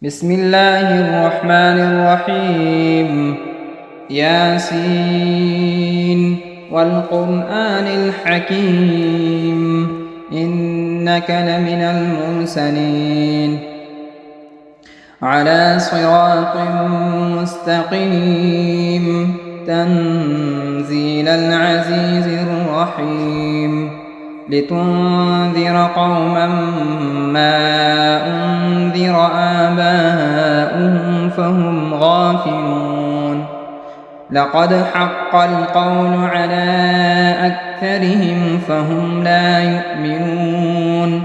بسم الله الرحمن الرحيم. ياسين والقرآن الحكيم إنك لمن المرسلين على صراط مستقيم تنزيل العزيز الرحيم لتنذر قوما ما أنذر آباؤهم فهم غافلون لقد حق القول على أكثرهم فهم لا يؤمنون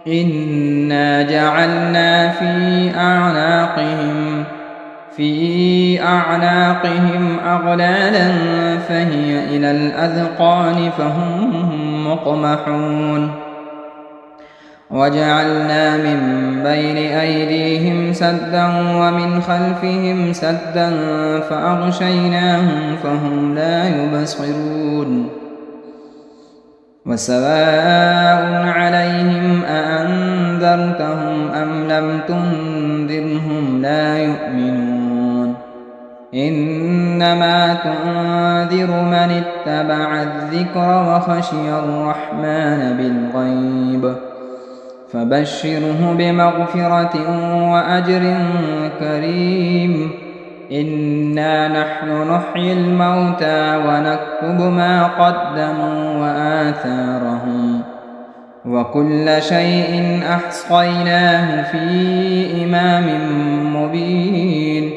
إنا جعلنا في أعناقهم أغلالا فهي إلى الأذقان فهم مقمحون وجعلنا من بين أيديهم سدا ومن خلفهم سدا فأغشيناهم فهم لا يبصرون وسواء عليهم أأنذرتهم أم لم تنذرهم لا يؤمنون إنما تنذر من اتبع الذكر وخشي الرحمن بالغيب فبشره بمغفرة وأجر كريم إنا نحن نحيي الموتى ونكتب ما قدموا وآثارهم وكل شيء أحصيناه في إمام مبين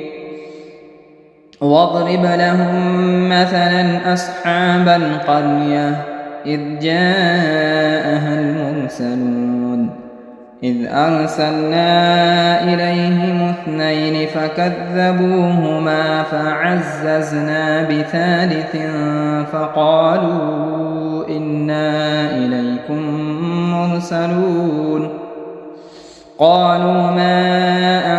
واضرب لهم مثلا أصحاب القرية إذ جاءها المرسلون إذ أرسلنا إليهم 2 فكذبوهما فعززنا بثالث فقالوا إنا إليكم مرسلون قالوا ما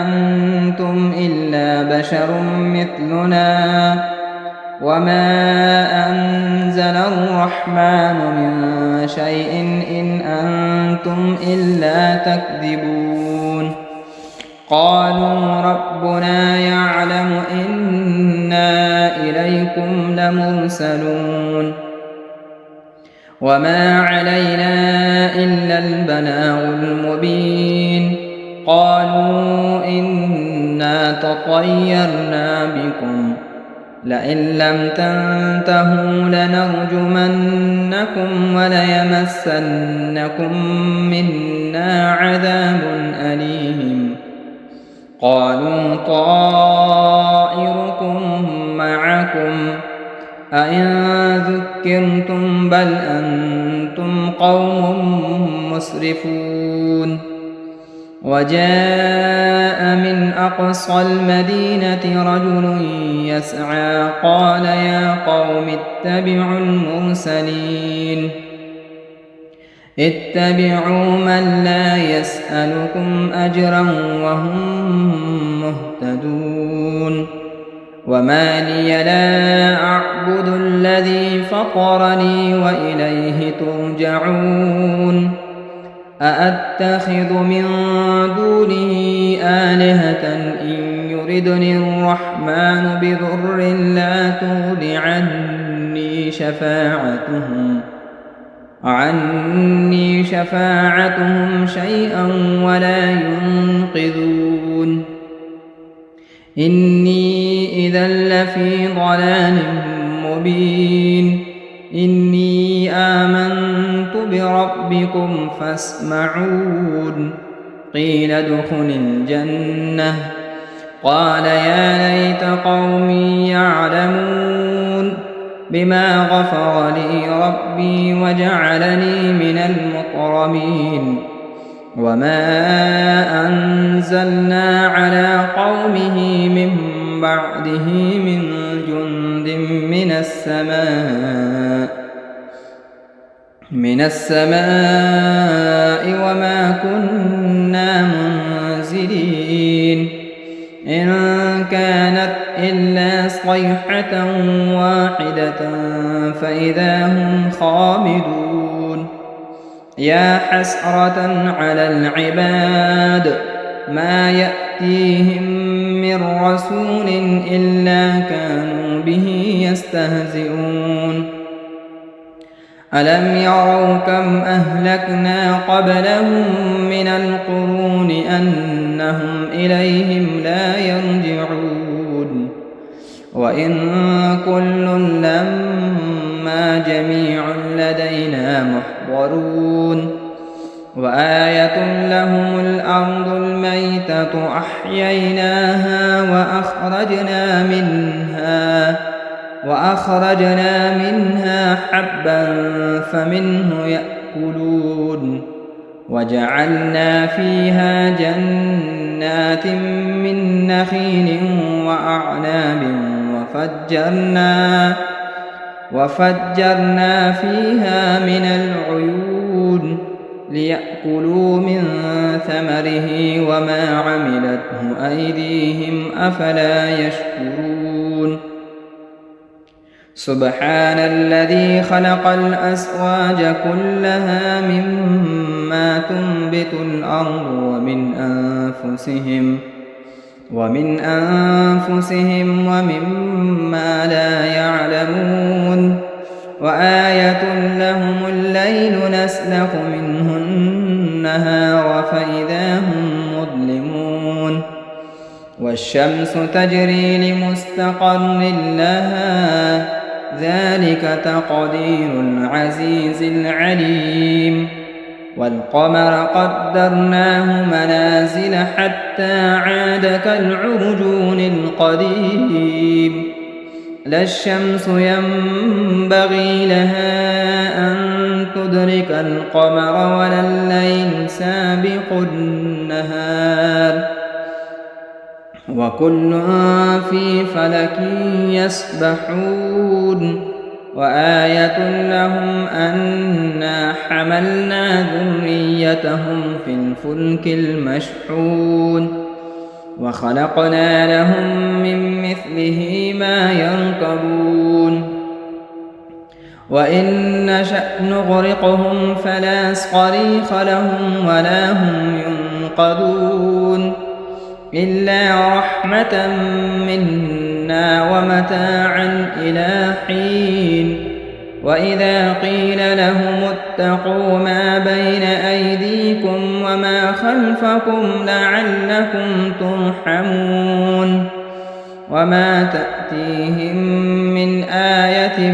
أنتم إلا بشر مثلنا وما أنزل الرحمن من شيء إن أنتم إلا تكذبون قالوا ربنا يعلم إنا إليكم لمرسلون وما علينا إلا البلاغ المبين قالوا إنا تطيرنا بكم لئن لم تنتهوا لنرجمنكم وليمسنكم منا عذاب أليم قالوا طائركم معكم أئن ذكرتم بل أنتم قوم مسرفون وجاء من أقصى المدينة رجل يسعى قال يا قوم اتبعوا المرسلين اتبعوا من لا يسألكم أجرا وهم مهتدون وما لي لا أعبد الذي فطرني وإليه ترجعون أأتخذ من دونه آلهة إن يردني الرحمن بضر لا تغن عني شفاعتهم شيئا ولا ينقذون إني إذا لفي ضلال مبين إني آمنت بربكم فاسمعون قيل ادخل الجنة قال يا ليت قومي يعلمون بما غفر لي ربي وجعلني من المكرمين وما أنزلنا على قومه من بعده من جند من السماء وما كنا منزلين إن كانت إلا صيحة واحدة فإذا هم خامدون يا حسرة على العباد ما يأتون يأتيهم من رسول إلا كانوا به يستهزئون ألم يروا كم أهلكنا قبلهم من القرون أنهم إليهم لا يرجعون وإن كل لما جميع لدينا محضرون وآية لهم الأرض الميتة أحييناها وأخرجنا منها حبا فمنه يأكلون وجعلنا فيها جنات من نخيل وأعناب وفجرنا فيها من العيون ليأكلوا من ثمره وما عملته أيديهم أفلا يشكرون سبحان الذي خلق الأزواج كلها مما تنبت الأرض ومن أنفسهم ومما لا يعلمون وآية لهم الليل نسلخ منه النهار فإذا هم مظلمون والشمس تجري لمستقر لها ذلك تقدير العزيز العليم والقمر قدرناه منازل حتى عاد كالعرجون القديم لا الشمس ينبغي لها أن تدرك القمر ولا الليل سابق النهار وكل في فلك يسبحون وآية لهم أنا حملنا ذريتهم في الفلك المشحون وخلقنا لهم من مثله ما يركبون وإن نشأ نغرقهم فلا صريخ لهم ولا هم ينقذون إلا رحمة منا ومتاعا إلى حين وإذا قيل لهم اتقوا ما بين أيديكم وما خلفكم لعلكم ترحمون وما تأتيهم من آية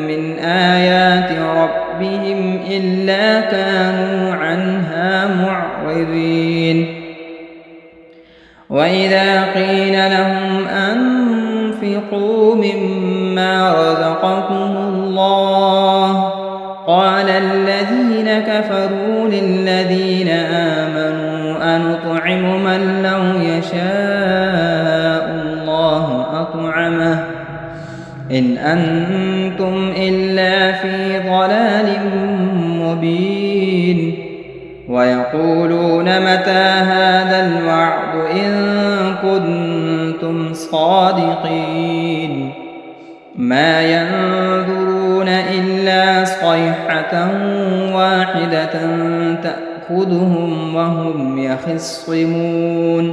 من آيات ربهم إلا كانوا عنها معرضين وإذا قيل لهم أنفقوا مما رزقكم الله قال الذين كفروا للذين آمنوا أنطعم من لو يشاء الله أطعمه إن أنتم إلا في ضلال مبين ويقولون متى هذا الوعد إن كنتم صادقين ما ينظرون إلا صيحة واحدة تأخذهم وهم يخصمون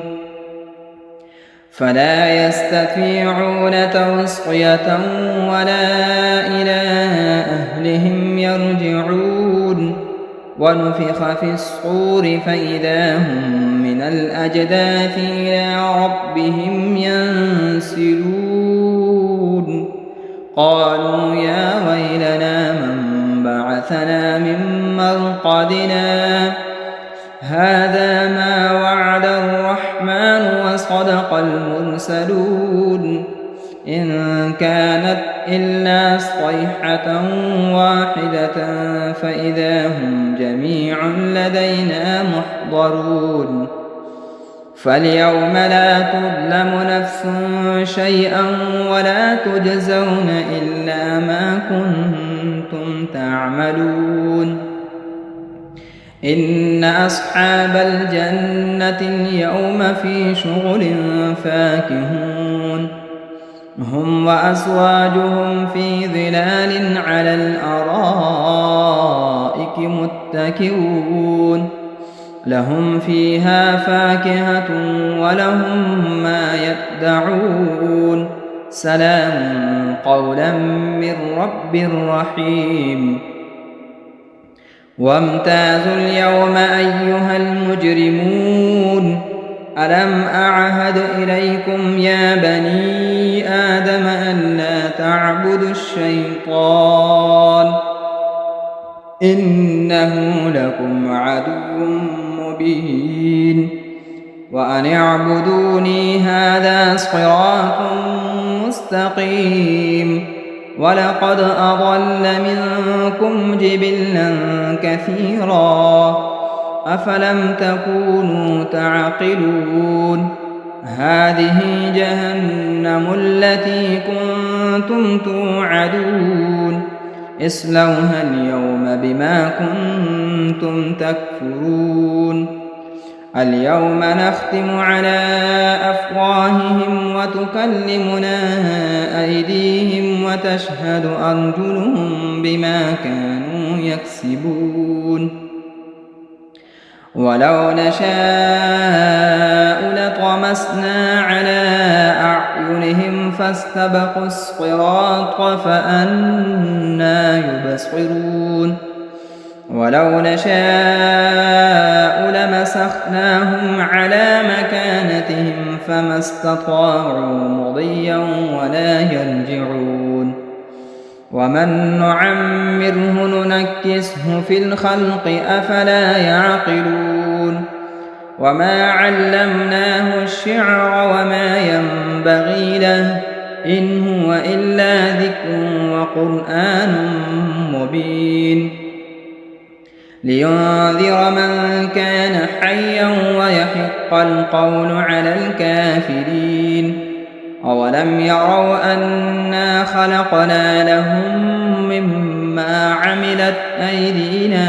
فلا يستطيعون توصية ولا إلى أهلهم يرجعون ونفخ في الصور فإذا هم من الأجداث إلى ربهم ينسلون قالوا يا ويلنا من بعثنا من مرقدنا هذا ما وعد الرحمن وصدق المرسلون إن كانت إلا صيحة واحدة فإذا هم جميع لدينا محضرون فاليوم لا تظلم نفس شيئا ولا تجزون إلا ما كنتم تعملون إن أصحاب الجنة اليوم في شغل فاكهون هم وأزواجهم في ظلال على الأرائك متكئون لهم فيها فاكهة ولهم ما يدعون سلام قولا من رب رحيم وامتازوا اليوم أيها المجرمون ألم أعهد إليكم يا بني آدم ألا تعبدوا الشيطان إنه لكم عدو مبين وأن اعبدوني هذا صراط مستقيم ولقد أضل منكم جبلا كثيرا أفلم تكونوا تعقلون هذه جهنم التي كنتم توعدون اصلوها اليوم بما كنتم تكفرون اليوم نختم على أفواههم وتكلمنا أيديهم وتشهد أرجلهم بما كانوا يكسبون ولو نشاء لطمسنا على أعينهم فاستبقوا الصراط فأنى يبصرون ولو نشاء لمسخناهم على مكانتهم فما استطاعوا مضيا ولا يرجعون ومن نعمره ننكسه في الخلق أفلا يعقلون وما علمناه الشعر وما ينبغي له إن هو إلا ذكر وقرآن مبين لينذر من كان حيا ويحق القول على الكافرين أولم يروا أنا خلقنا لهم مما عملت أيدينا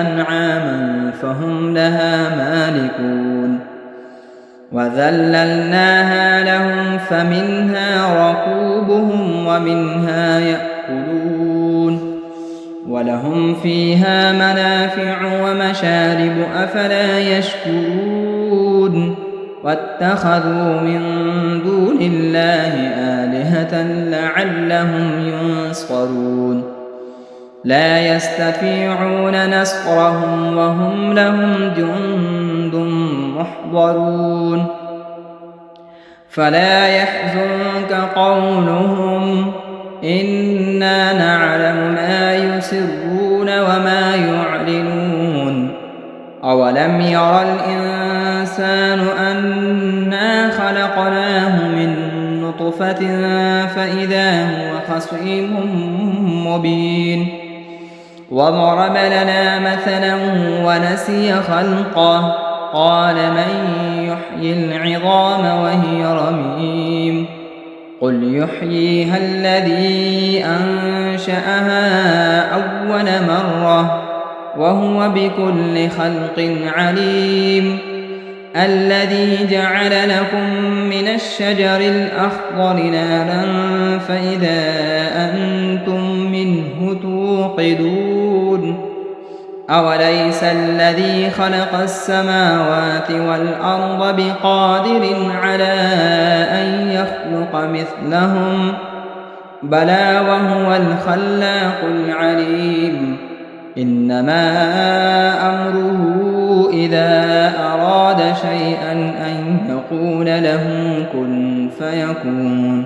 أنعاما فهم لها مالكون وذللناها لهم فمنها ركوبهم ومنها يأكلون ولهم فيها منافع ومشارب أفلا يشكرون واتخذوا من دون الله آلهة لعلهم ينصرون لا يستطيعون نصرهم وهم لهم جند محضرون فلا يحزنك قولهم إنا نعلم ما يسرون وما يعلنون أولم ير الإنسان أنا خلقناه من نطفة فإذا هو خصيم مبين وضرب لنا مثلا ونسي خلقه قال من يحيي العظام وهي رميم قل يحييها الذي أنشأها أول مرة وهو بكل خلق عليم الذي جعل لكم من الشجر الأخضر نارا فإذا أنتم منه توقدون أوليس الذي خلق السماوات والأرض بقادر على أن يخلق مثلهم بلى وهو الخلاق العليم إنما أمره إذا أراد شيئا أن يقول له كن فيكون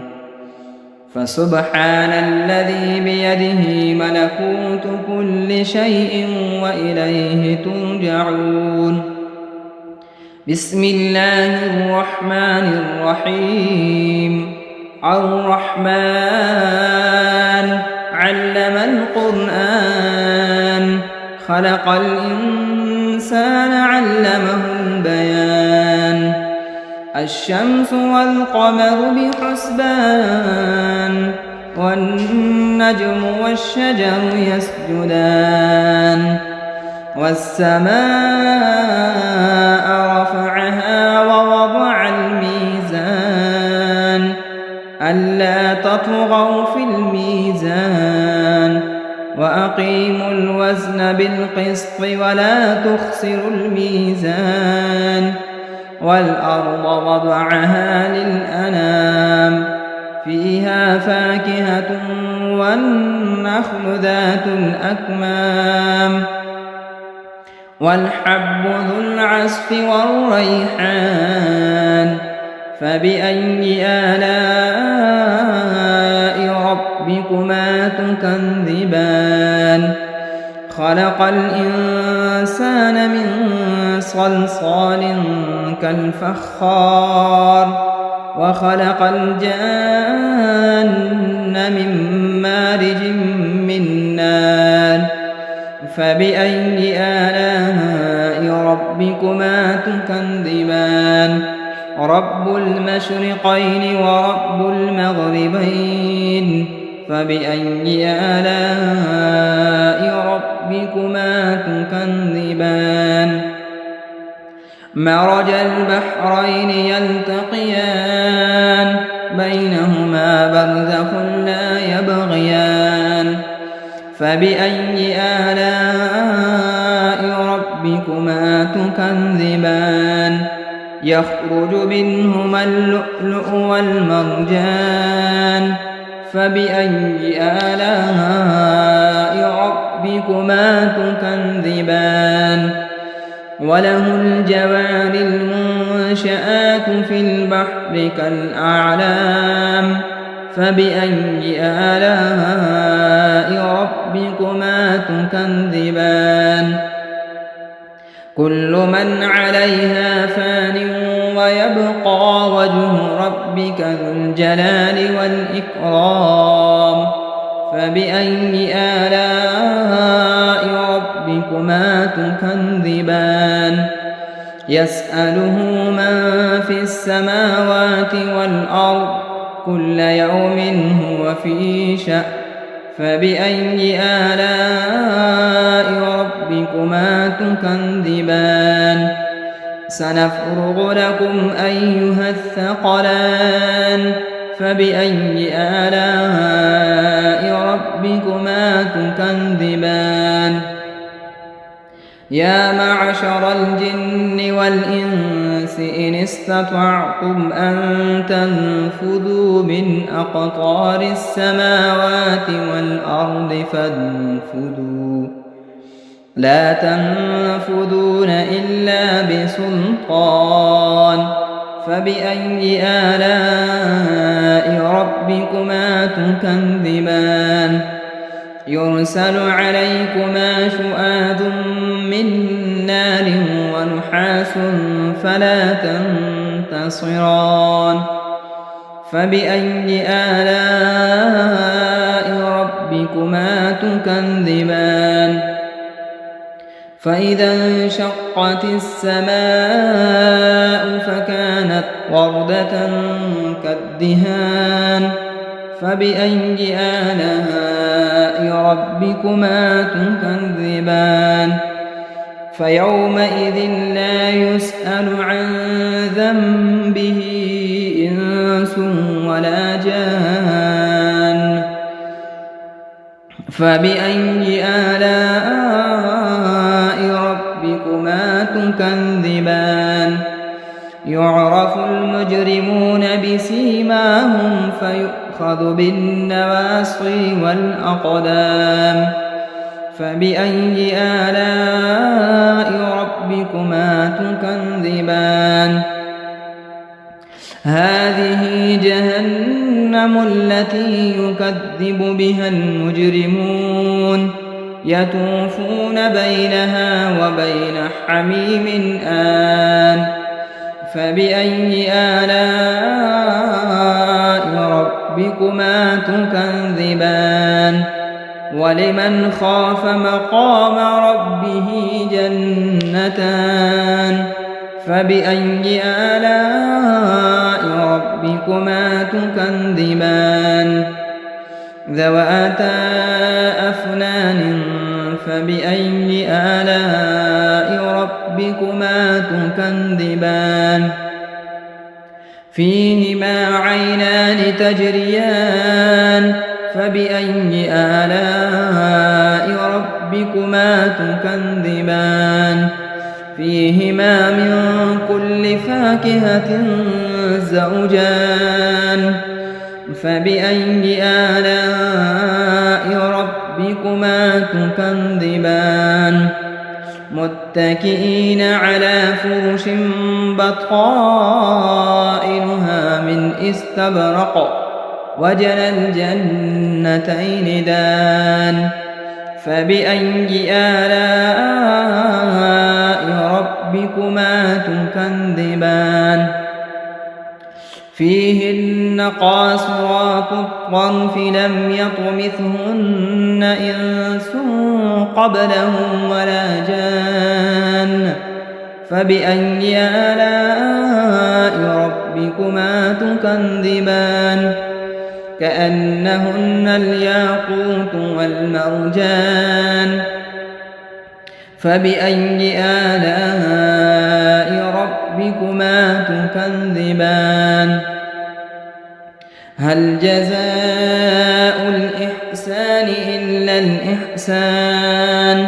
فسبحان الذي بيده ملكوت كل شيء وإليه ترجعون بسم الله الرحمن الرحيم الرحمن علم القرآن خلق الإنسان علمه البيان الشمس والقمر بحسبان والنجم والشجر يسجدان والسماء رفعها ووضع الميزان ألا تطغوا في الميزان وأقيموا الوزن بالقسط ولا تخسروا الميزان والأرض وضعها للأنام فيها فاكهة والنخل ذات الأكمام والحب ذو العصف والريحان فبأي آلاء ربكما تكذبان خلق الإنسان من صلصال كالفخار وخلق الجان من مارج من نار فبأي آلاء ربكما تكذبان رب المشرقين ورب المغربين فبأي آلاء ربكما تكذبان مرج البحرين يلتقيان بينهما برزخ لا يبغيان فبأي آلاء ربكما تكذبان يخرج منهما اللؤلؤ والمرجان فبأي آلاء ربكما تكذبان وله الجوار المنشآت في البحر كالأعلام فبأي آلاء ربكما تكذبان كل من عليها فان ويبقى وجه ربك ذو الجلال والإكرام فبأي آلاء ربكما تكذبان يسأله من في السماوات والأرض كل يوم هو في شأن فبأي آلاء ربكما تكذبان سنفرغ لكم أيها الثقلان فبأي آلاء ربكما تكذبان يا معشر الجن والإنس إن استطعتم أن تنفذوا من أقطار السماوات والأرض فانفذوا لا تنفذون إلا بسلطان فبأي آلاء ربكما تكذبان يرسل عليكما شؤاد من نار ونحاس فلا تنتصران فبأي آلاء ربكما تكذبان فإذا انشقت السماء فكانت وردة كالدهان فبأي آلاء ربكما تكذبان فيومئذ لا يسأل عن ذنبه إنس ولا جان فبأي آلاء ربكما تكذبان يعرف المجرمون بسيماهم فيؤخذ بالنواصي والأقدام فبأي آلاء ربكما تكذبان هذه جهنم التي يكذب بها المجرمون يطوفون بينها وبين حميم آن فبأي آلاء ربكما تكذبان ولمن خاف مقام ربه جنتان فبأي آلاء ربكما تكذبان ذواتا أفنان فبأي آلاء ربكما تكذبان فيهما عينان تجريان فبأي آلاء ربكما تكذبان فيهما من كل فاكهة زوجان فبأي آلاء ربكما تكذبان متكئين على فرش بطائنها من استبرق وجنى الجنتين دان فبأي آلاء ربكما تكذبان فيهن قاصرات الطرف لم يطمثهن إنس قبلهم ولا جان فبأي آلاء ربكما تكذبان كأنهن الياقوت والمرجان فبأي آلاء ربكما تكذبان هل جزاء الإحسان إلا الإحسان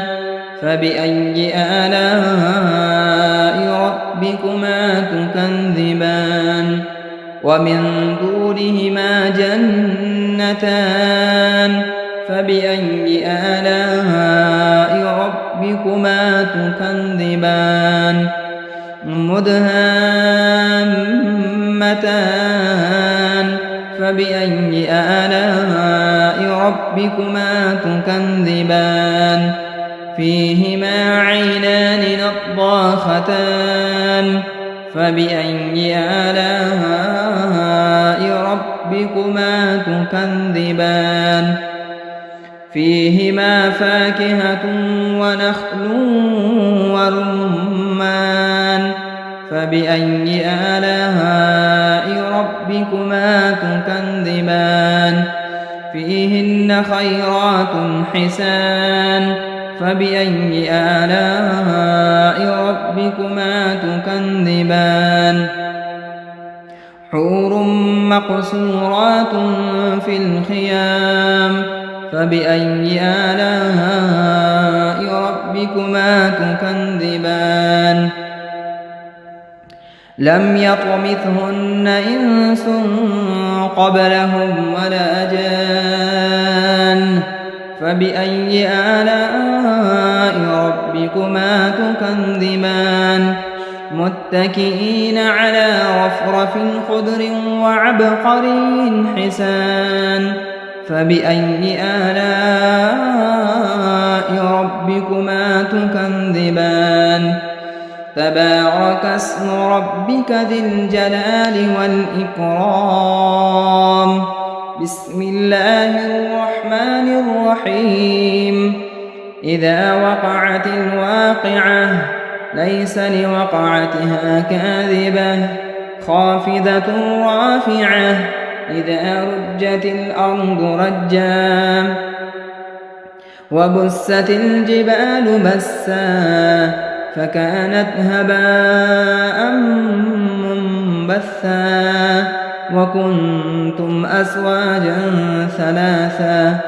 فبأي آلاء ربكما تكذبان ومن دونهما جنتان فبأي آلاء ربكما تكذبان مدهامتان فبأي آلاء ربكما تكذبان فيهما عينان نضاختان فبأي آلاء ربكما تكذبان فيهما فاكهة ونخل ورمان فبأي آلاء ربكما تكذبان فيهن خيرات حسان فبأي آلاء ربكما تكذبان حور مقصورات في الخيام فبأي آلاء ربكما تكذبان لم يطمثهن إنس قبلهم ولا جان فبأي آلاء ربكما تكذبان متكئين على رفرف خضر وعبقري حسان فبأي آلاء ربكما تكذبان تبارك اسم ربك ذي الجلال والإكرام بسم الله الرحمن الرحيم إذا وقعت الواقعة ليس لوقعتها كاذبة خافضة رافعة إذا رجت الأرض رجا وبست الجبال بسا فكانت هباء منبثا وكنتم أزواجا ثلاثا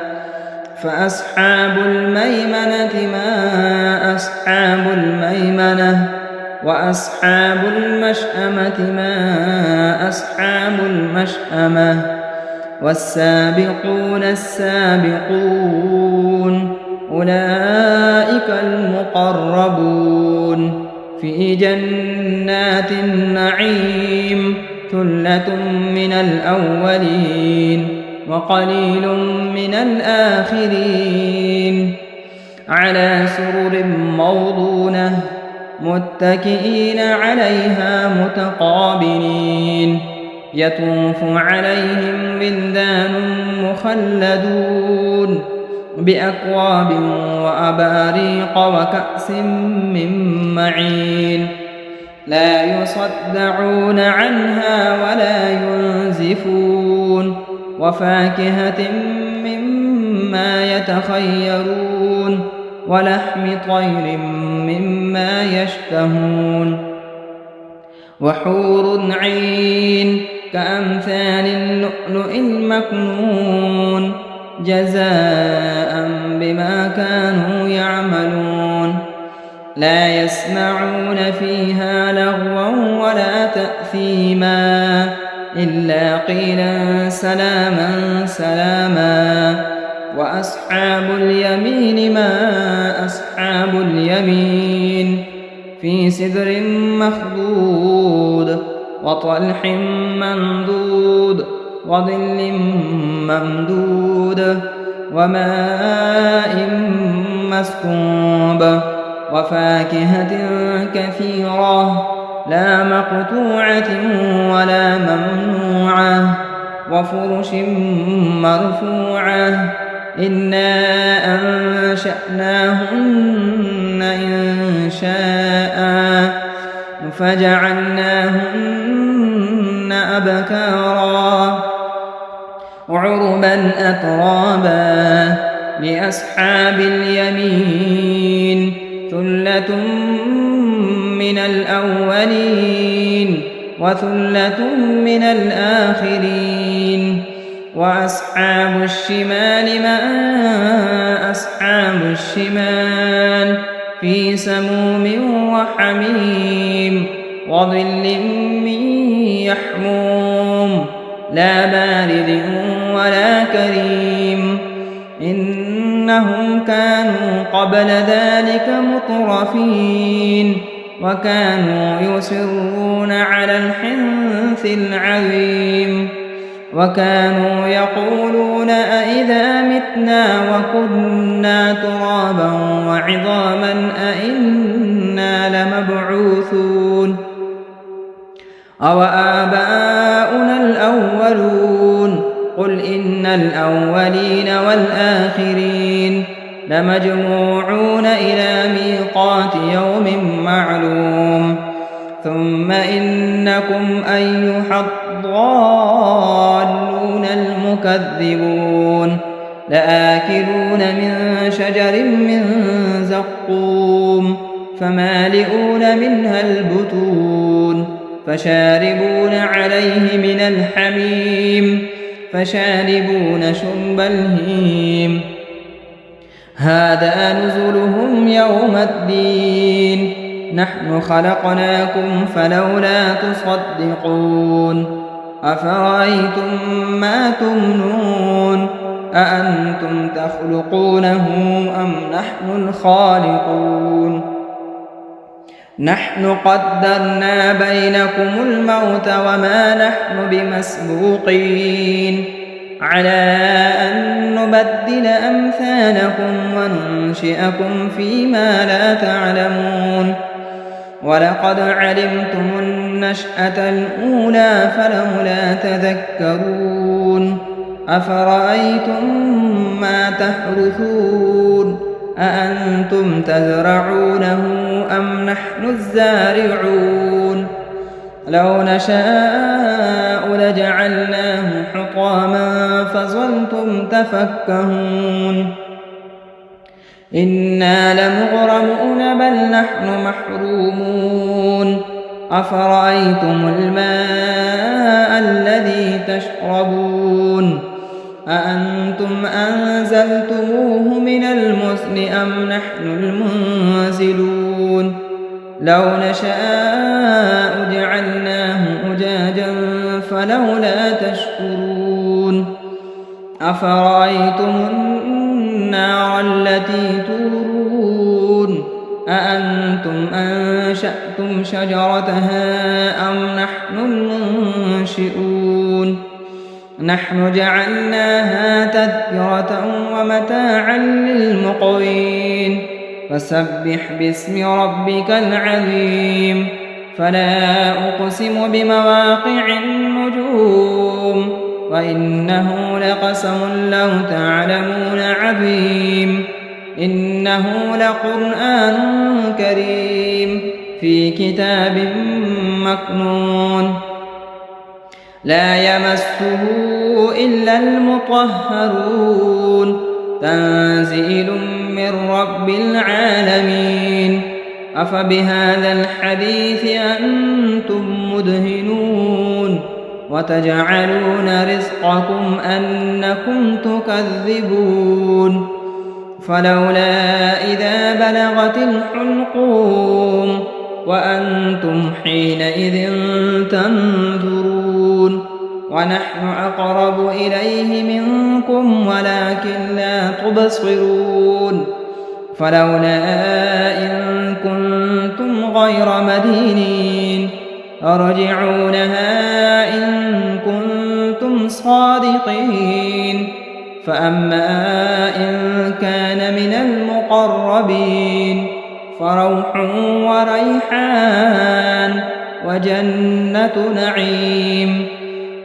فأصحاب الميمنة ما أصحاب الميمنة وأصحاب المشأمة ما أصحاب المشأمة والسابقون السابقون أولئك المقربون في جنات النعيم ثلة من الأولين وقليل من الآخرين على سرر موضونة متكئين عليها متقابلين يطوف عليهم ولدان مخلدون بأكواب وأباريق وكأس من معين لا يصدعون عنها ولا ينزفون وفاكهة مما يتخيرون ولحم طير مما يشتهون وحور عين كأمثال اللؤلؤ المكنون جزاء بما كانوا يعملون لا يسمعون فيها لغوا ولا تأثيما إلا قيلا سلاما سلاما وأصحاب اليمين ما أصحاب اليمين في سدر مخضود وطلح ممدود وظل ممدود وماء مسكوب وفاكهة كثيرة لا مقطوعة ولا ممنوعة وفرش مرفوعة إنا أنشأناهن إنشاء فجعلناهن أبكارا عربا أترابا لأصحاب اليمين ثلة من الأولين وثلة من الآخرين وأصحاب الشمال ما أصحاب الشمال في سموم وحميم وظل من يحموم لا بارد ولا كريم إنهم كانوا قبل ذلك مترفين وكانوا يصرون على الحنث العظيم وكانوا يقولون أئذا متنا وكنا ترابا وعظاما أئنا لمبعوثون أوآباؤنا الأولون قل إن الأولين والآخرين لمجموعون إلى ميقات يوم معلوم ثم إنكم أيها الضالون المكذبون لآكلون من شجر من زقوم فمالئون منها البطون فشاربون عليه من الحميم فشاربون شرب الهيم هذا نزلهم يوم الدين نحن خلقناكم فلولا تصدقون أفرأيتم ما تمنون أأنتم تخلقونه أم نحن الخالقون نحن قدرنا بينكم الموت وما نحن بمسبوقين على أن نبدل أمثالكم وننشئكم فيما لا تعلمون ولقد علمتم النشأة الأولى فلولا تذكرون أفرأيتم ما تحرثون أأنتم تزرعونه أم نحن الزارعون لو نشاء لجعلناه حطاما فظلتم تفكهون إنا لمغرمون بل نحن محرومون أفرأيتم الماء الذي تشربون أأنتم أنزلتموه من المزن أم نحن المنزلون لو نشاء جعلناه أجاجا فلولا تشكرون أفرأيتم النار التي تورون أأنتم أنشأتم شجرتها أم نحن المنشئون نحن جعلناها تذكرة ومتاعا للمقوين فسبح باسم ربك العظيم فلا أقسم بمواقع النجوم وإنه لقسم لو تعلمون عظيم إنه لقرآن كريم في كتاب مكنون لا يمسه إلا المطهرون تنزيل من رب العالمين أفبهذا الحديث أنتم مدهنون وتجعلون رزقكم أنكم تكذبون فلولا إذا بلغت الحلقوم وأنتم حينئذ تنظرون ونحن أقرب إليه منكم ولكن لا تبصرون فلولا إن كنتم غير مدينين ارجعونها إن كنتم صادقين فأما إن كان من المقربين فروح وريحان وجنة نعيم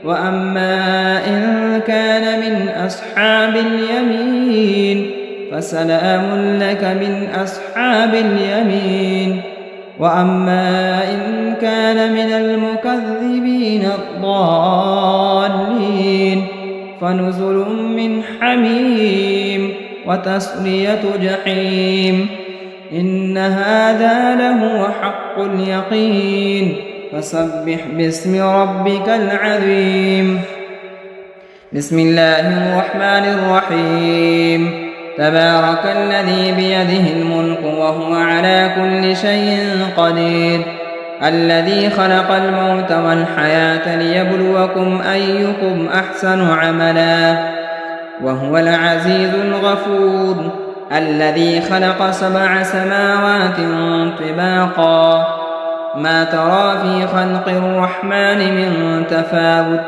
وأما إن كان من أصحاب اليمين فسلام لك من أصحاب اليمين وأما إن كان من المكذبين الضالين فنزل من حميم وتصلية جحيم إن هذا لهو حق اليقين فسبح باسم ربك العظيم بسم الله الرحمن الرحيم تبارك الذي بيده الملك وهو على كل شيء قدير الذي خلق الموت والحياة ليبلوكم أيكم أحسن عملا وهو العزيز الغفور الذي خلق 7 سماوات طباقا ما ترى في خلق الرحمن من تفاوت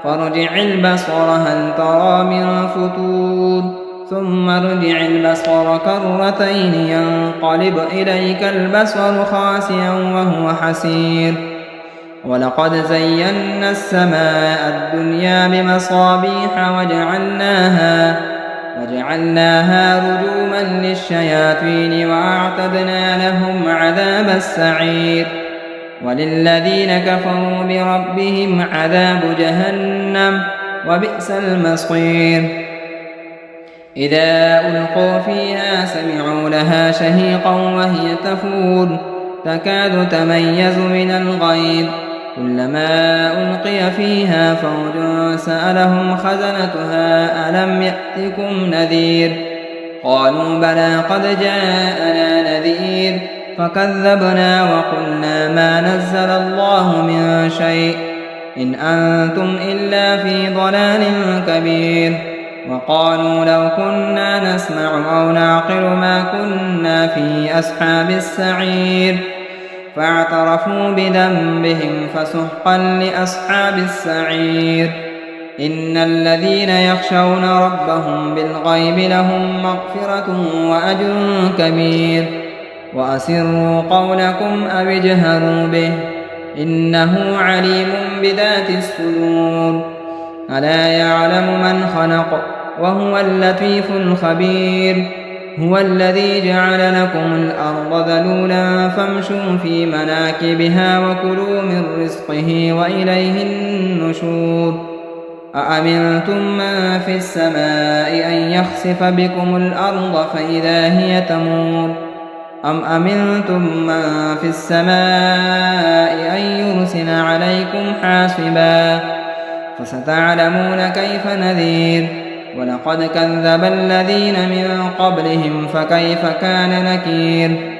فارجع البصر هل ترى من فتور ثم ارجع البصر كرتين ينقلب إليك البصر خاسئا وهو حسير ولقد زينا السماء الدنيا بمصابيح وجعلناها رجوما للشياطين وأعتدنا لهم عذاب السعير وللذين كفروا بربهم عذاب جهنم وبئس المصير إذا ألقوا فيها سمعوا لها شهيقا وهي تفور تكاد تميز من الغيظ كلما ألقي فيها فوج سألهم خزنتها ألم يأتكم نذير قالوا بلى قد جاءنا نذير فكذبنا وقلنا ما نزل الله من شيء إن أنتم إلا في ضلال كبير وقالوا لو كنا نسمع أو نعقل ما كنا في أصحاب السعير فاعترفوا بذنبهم فسحقا لأصحاب السعير إن الذين يخشون ربهم بالغيب لهم مغفرة وأجر كبير وأسروا قولكم أو اجهروا به إنه عليم بذات الصدور ألا يعلم من خلق وهو اللطيف الخبير هو الذي جعل لكم الأرض ذلولا فامشوا في مناكبها وكلوا من رزقه وإليه النشور أأمنتم من في السماء أن يخسف بكم الأرض فإذا هي تمور أم أمنتم من في السماء أن يرسل عليكم حاصبا فستعلمون كيف نذير ولقد كذب الذين من قبلهم فكيف كان نكير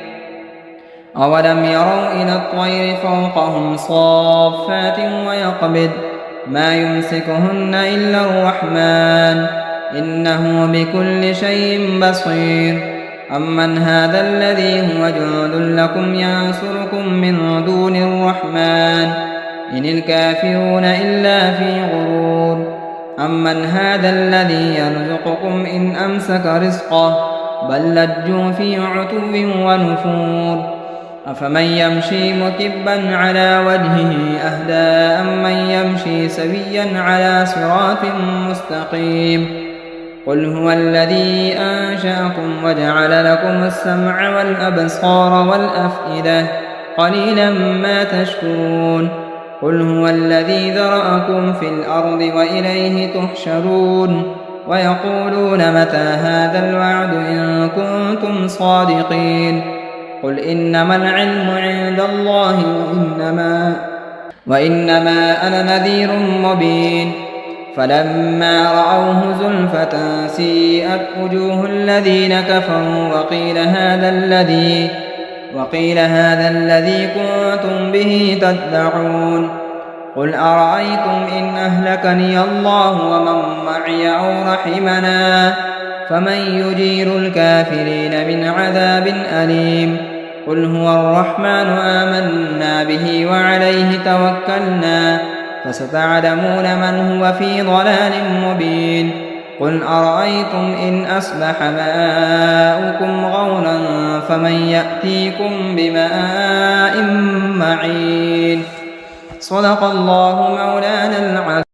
أولم يروا إلى الطير فوقهم صافات ويقبض ما يمسكهن إلا الرحمن إنه بكل شيء بصير أمن هذا الذي هو جند لكم ينصركم من دون الرحمن إن الكافرون إلا في غرور أمن هذا الذي يرزقكم إن أمسك رزقه بل لجوا في عتو ونفور أفمن يمشي مكبا على وجهه أهدى أمن يمشي سويا على صراط مستقيم قل هو الذي أنشأكم وجعل لكم السمع والأبصار والأفئدة قليلا ما تشكرون قل هو الذي ذرأكم في الأرض وإليه تحشرون ويقولون متى هذا الوعد إن كنتم صادقين قل إنما العلم عند الله وإنما أنا نذير مبين فلما رأوه زلفة سيئت وجوه الذين كفروا وقيل هذا الذي كنتم به تدعون قل أرأيتم إن أهلكني الله ومن معي أو رحمنا فمن يجير الكافرين من عذاب أليم قل هو الرحمن آمنا به وعليه توكلنا فستعلمون من هو في ضلال مبين قل أرأيتم إن أصبح ماؤكم غورا فمن يأتيكم بماء معين صدق الله مولانا العظيم.